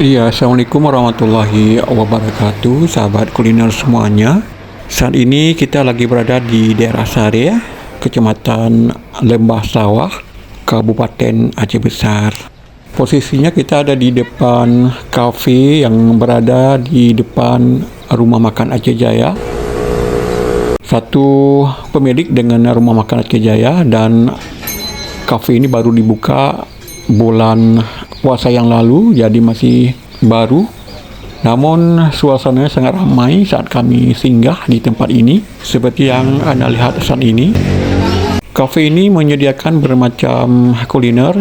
Iya, Assalamualaikum warahmatullahi wabarakatuh, sahabat kuliner semuanya. Saat ini kita lagi berada di daerah Sare, Kecamatan Lembah Sawah, Kabupaten Aceh Besar. Posisinya kita ada di depan kafe yang berada di depan Rumah Makan Aceh Jaya. Satu pemilik dengan Rumah Makan Aceh Jaya, dan kafe ini baru dibuka bulan puasa yang lalu, jadi masih baru. Namun suasananya sangat ramai saat kami singgah di tempat ini. Seperti yang Anda lihat saat ini, kafe ini menyediakan bermacam kuliner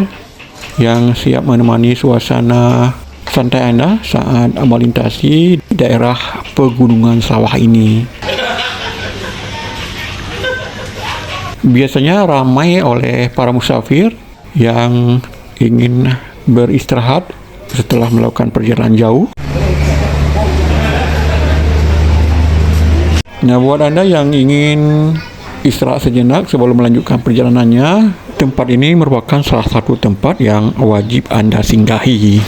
yang siap menemani suasana santai Anda saat melintasi daerah pegunungan sawah ini. Biasanya ramai oleh para musafir yang ingin beristirahat setelah melakukan perjalanan jauh. Nah, buat Anda yang ingin istirahat sejenak sebelum melanjutkan perjalanannya, tempat ini merupakan salah satu tempat yang wajib Anda singgahi.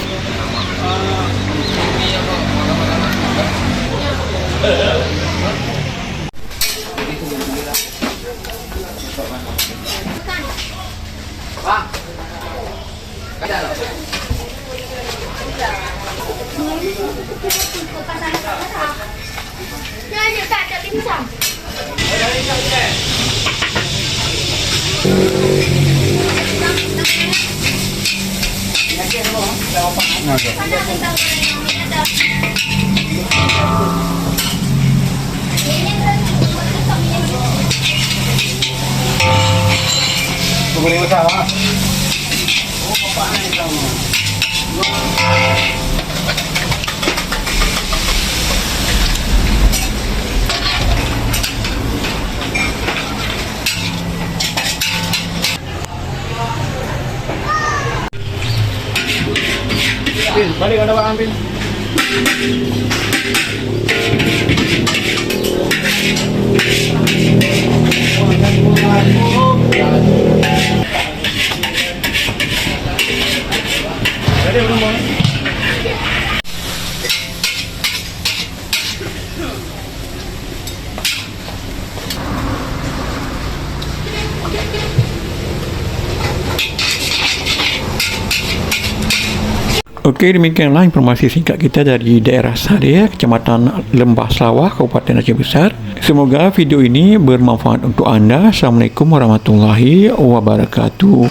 Balik ada Pak Ampin. Jadi belum mau. Oke, demikianlah informasi singkat kita dari daerah Sare, Kecamatan Lembah Sawah, Kabupaten Aceh Besar. Semoga video ini bermanfaat untuk Anda. Assalamualaikum warahmatullahi wabarakatuh.